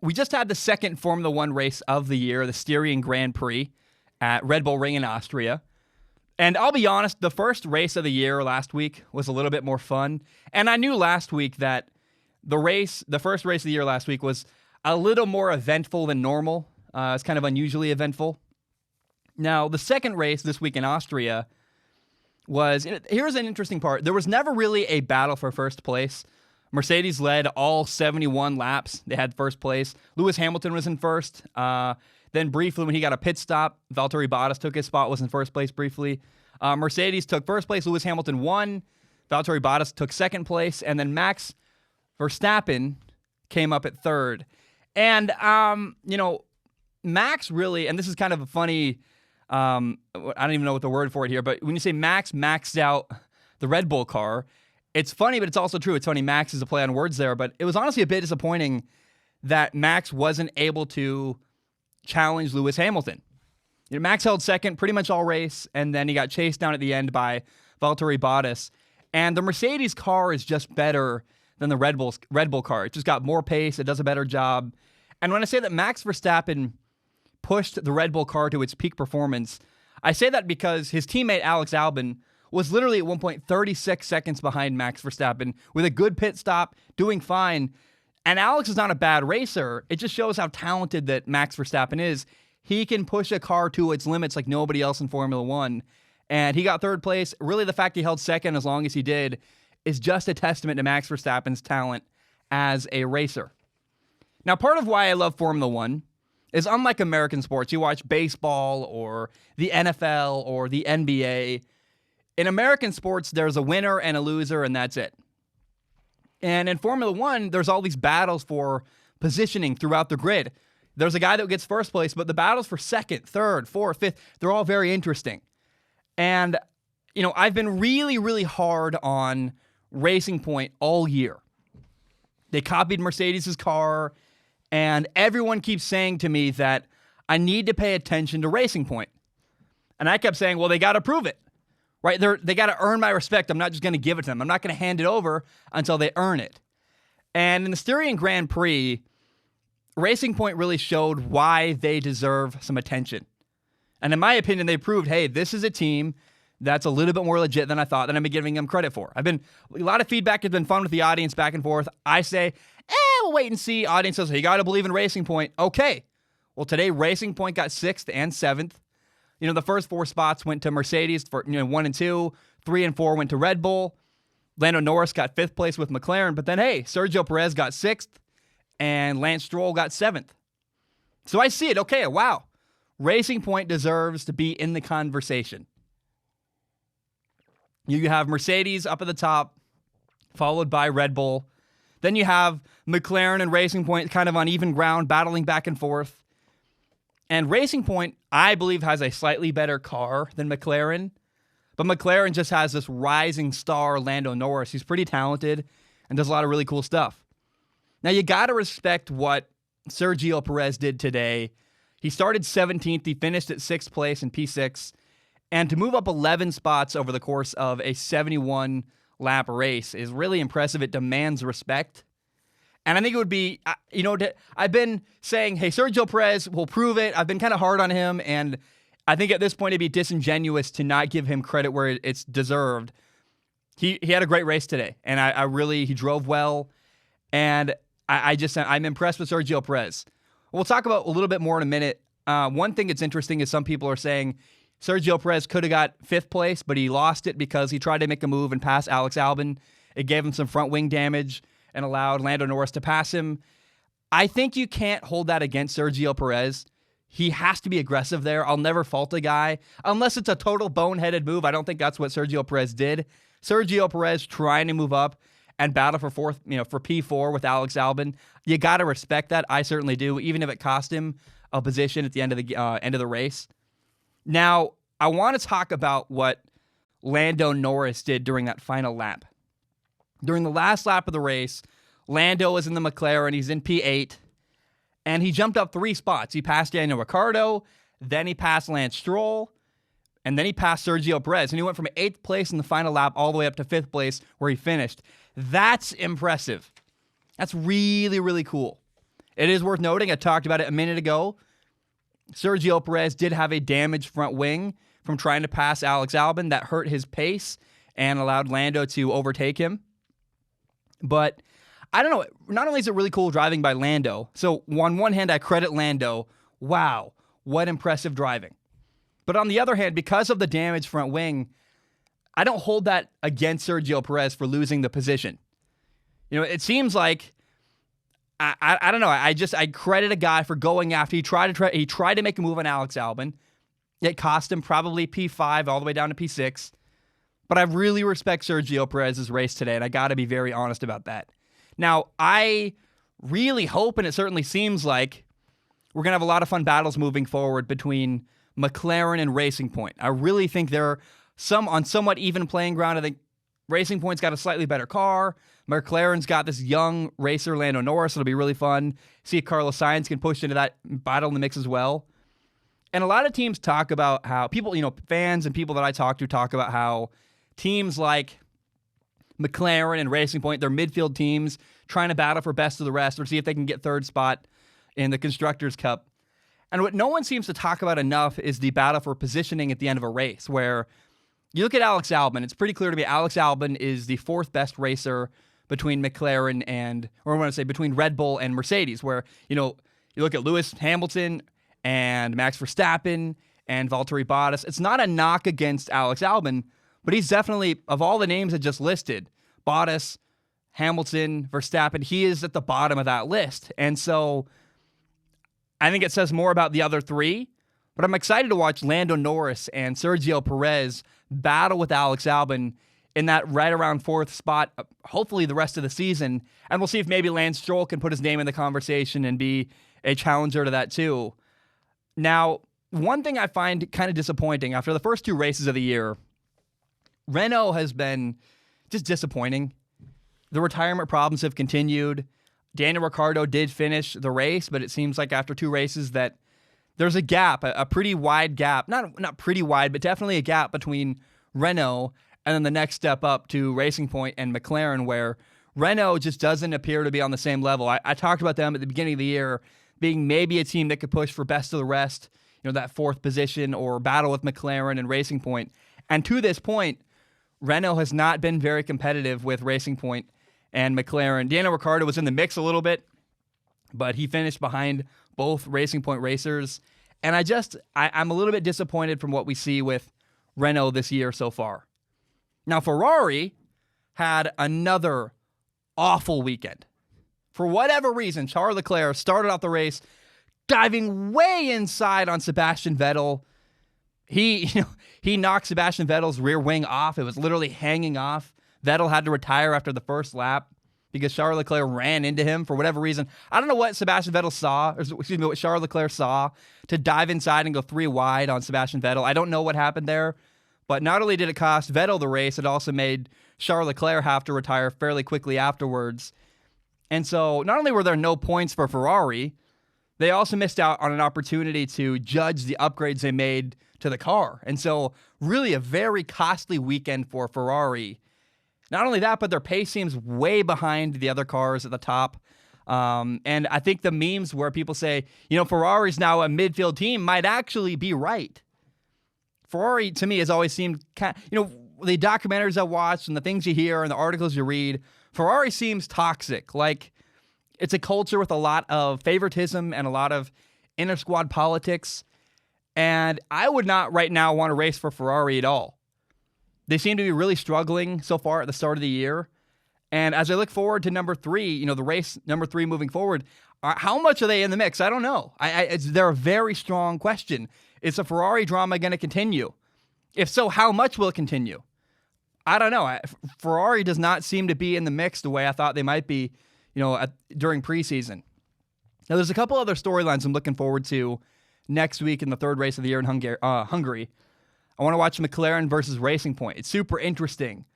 we just had the second Formula One race of the year, the Styrian Grand Prix at Red Bull Ring in Austria. And I'll be honest, the first race of the year last week was a little bit more fun. And I knew last week that the first race of the year last week was a little more eventful than normal. It's kind of unusually eventful. Now, the second race this week in Austria here's an interesting part. There was never really a battle for first place. Mercedes led all 71 laps. They had first place. Lewis Hamilton was in first. Then briefly, when he got a pit stop, Valtteri Bottas took his spot, was in first place briefly. Mercedes took first place. Lewis Hamilton won. Valtteri Bottas took second place. And then Max Verstappen came up at third. And, Max really, and this is kind of a funny, I don't even know what the word for it here, but when you say Max maxed out the Red Bull car, it's funny, but it's also true. It's funny, Max is a play on words there, but it was honestly a bit disappointing that Max wasn't able to challenge Lewis Hamilton. Max held second pretty much all race, and then he got chased down at the end by Valtteri Bottas. And the Mercedes car is just better than the Red Bull car. It just got more pace. It does a better job. And when I say that Max Verstappen pushed the Red Bull car to its peak performance, I say that because his teammate Alex Albon was literally at one point 36 seconds behind Max Verstappen with a good pit stop, doing fine. And Alex is not a bad racer. It just shows how talented that Max Verstappen is. He can push a car to its limits like nobody else in Formula One. And he got third place. Really, the fact he held second as long as he did is just a testament to Max Verstappen's talent as a racer. Now, part of why I love Formula One is unlike American sports, you watch baseball or the NFL or the NBA. In American sports, there's a winner and a loser, and that's it. And in Formula One, there's all these battles for positioning throughout the grid. There's a guy that gets first place, but the battles for second, third, fourth, fifth, they're all very interesting. And, I've been really, really hard on Racing Point all year. They copied Mercedes' car, and everyone keeps saying to me that I need to pay attention to Racing Point. And I kept saying, well, they got to prove it. Right? They got to earn my respect. I'm not just going to give it to them. I'm not going to hand it over until they earn it. And in the Styrian Grand Prix, Racing Point really showed why they deserve some attention. And in my opinion, they proved, hey, this is a team that's a little bit more legit than I thought, that I've been giving them credit for. A lot of feedback has been fun with the audience back and forth. I say, we'll wait and see. Audience says, hey, you got to believe in Racing Point. Okay. Well, today, Racing Point got 6th and 7th. The first 4 spots went to Mercedes for 1 and 2. 3 and 4 went to Red Bull. Lando Norris got 5th place with McLaren. But then, hey, Sergio Perez got 6th, and Lance Stroll got 7th. So I see it. Okay, wow. Racing Point deserves to be in the conversation. You have Mercedes up at the top, followed by Red Bull. Then you have McLaren and Racing Point kind of on even ground, battling back and forth. And Racing Point, I believe, has a slightly better car than McLaren. But McLaren just has this rising star, Lando Norris. He's pretty talented and does a lot of really cool stuff. Now, you got to respect what Sergio Perez did today. He started 17th. He finished at 6th place in P6. And to move up 11 spots over the course of a 71-lap race is really impressive. It demands respect. And I think it would be, I've been saying, hey, Sergio Perez will prove it. I've been kind of hard on him, and I think at this point it'd be disingenuous to not give him credit where it's deserved. He had a great race today, and he drove well, and I'm impressed with Sergio Perez. We'll talk about a little bit more in a minute. One thing that's interesting is some people are saying Sergio Perez could have got 5th place, but he lost it because he tried to make a move and pass Alex Albon. It gave him some front wing damage and allowed Lando Norris to pass him. I think you can't hold that against Sergio Perez. He has to be aggressive there. I'll never fault a guy unless it's a total boneheaded move. I don't think that's what Sergio Perez did. Sergio Perez trying to move up and battle for for P4 with Alex Albon. You got to respect that. I certainly do, even if it cost him a position at the end of the race. Now, I want to talk about what Lando Norris did during that final lap. During the last lap of the race, Lando is in the McLaren. He's in P8, and he jumped up 3 spots. He passed Daniel Ricciardo, then he passed Lance Stroll, and then he passed Sergio Perez. And he went from 8th place in the final lap all the way up to 5th place where he finished. That's impressive. That's really, really cool. It is worth noting, I talked about it a minute ago, Sergio Perez did have a damaged front wing from trying to pass Alex Albon that hurt his pace and allowed Lando to overtake him. But I don't know. Not only is it really cool driving by Lando, so on one hand, I credit Lando. Wow, what impressive driving. But on the other hand, because of the damaged front wing, I don't hold that against Sergio Perez for losing the position. It seems like, I don't know. I credit a guy for going after. He tried to make a move on Alex Albon. It cost him probably P5 all the way down to P6. But I really respect Sergio Perez's race today, and I got to be very honest about that. Now, I really hope, and it certainly seems like, we're going to have a lot of fun battles moving forward between McLaren and Racing Point. I really think they're on somewhat even playing ground. I think Racing Point's got a slightly better car. McLaren's got this young racer, Lando Norris. It'll be really fun. See if Carlos Sainz can push into that battle in the mix as well. And a lot of teams talk about how people, fans and people that I talk to talk about how teams like McLaren and Racing Point, they're midfield teams trying to battle for best of the rest or see if they can get third spot in the Constructors' Cup. And what no one seems to talk about enough is the battle for positioning at the end of a race, where you look at Alex Albon, it's pretty clear to me Alex Albon is the fourth best racer between McLaren between Red Bull and Mercedes, where, you look at Lewis Hamilton and Max Verstappen and Valtteri Bottas. It's not a knock against Alex Albon, but he's definitely, of all the names I just listed, Bottas, Hamilton, Verstappen, he is at the bottom of that list. And so I think it says more about the other three, but I'm excited to watch Lando Norris and Sergio Perez battle with Alex Albon in that right around fourth spot, hopefully the rest of the season. And we'll see if maybe Lance Stroll can put his name in the conversation and be a challenger to that too. Now, one thing I find kind of disappointing, after the first two races of the year, Renault has been just disappointing. The retirement problems have continued. Daniel Ricciardo did finish the race, but it seems like after two races that there's a gap, a pretty wide gap. Not pretty wide, but definitely a gap between Renault and then the next step up to Racing Point and McLaren, where Renault just doesn't appear to be on the same level. I talked about them at the beginning of the year being maybe a team that could push for best of the rest, that fourth position or battle with McLaren and Racing Point. And to this point, Renault has not been very competitive with Racing Point and McLaren. Daniel Ricciardo was in the mix a little bit, but he finished behind both Racing Point racers. And I'm a little bit disappointed from what we see with Renault this year so far. Now, Ferrari had another awful weekend. For whatever reason, Charles Leclerc started off the race diving way inside on Sebastian Vettel. He knocked Sebastian Vettel's rear wing off. It was literally hanging off. Vettel had to retire after the first lap because Charles Leclerc ran into him for whatever reason. I don't know what Sebastian Vettel saw, what Charles Leclerc saw to dive inside and go three wide on Sebastian Vettel. I don't know what happened there, but not only did it cost Vettel the race, it also made Charles Leclerc have to retire fairly quickly afterwards. And so not only were there no points for Ferrari, they also missed out on an opportunity to judge the upgrades they made to the car. And so really a very costly weekend for Ferrari. Not only that, but their pace seems way behind the other cars at the top. And I think the memes where people say, Ferrari's now a midfield team might actually be right. Ferrari, to me, has always seemed, the documentaries I watched and the things you hear and the articles you read, Ferrari seems toxic. Like, it's a culture with a lot of favoritism and a lot of inter-squad politics. And I would not right now want to race for Ferrari at all. They seem to be really struggling so far at the start of the year. And as I look forward to number 3, the race number 3 moving forward, how much are they in the mix? I don't know. They're a very strong question. Is the Ferrari drama going to continue? If so, how much will it continue? I don't know. Ferrari does not seem to be in the mix the way I thought they might be, during preseason. Now, there's a couple other storylines I'm looking forward to next week in the third race of the year in Hungary. I want to watch McLaren versus Racing Point. It's super interesting.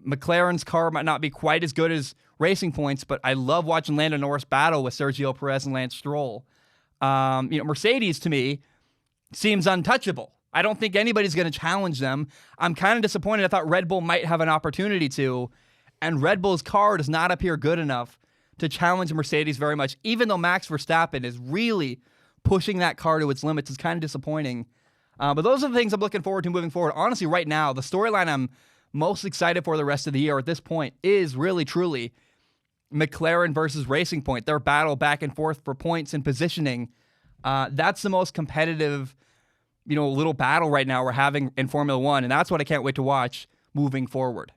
McLaren's car might not be quite as good as Racing Point's, but I love watching Lando Norris battle with Sergio Perez and Lance Stroll. Mercedes, to me, seems untouchable. I don't think anybody's going to challenge them. I'm kind of disappointed. I thought Red Bull might have an opportunity to, and Red Bull's car does not appear good enough to challenge Mercedes very much, even though Max Verstappen is really pushing that car to its limits. Is kind of disappointing. But those are the things I'm looking forward to moving forward. Honestly, right now, the storyline I'm most excited for the rest of the year at this point is really, truly McLaren versus Racing Point. Their battle back and forth for points and positioning. That's the most competitive, little battle right now we're having in Formula One, and that's what I can't wait to watch moving forward.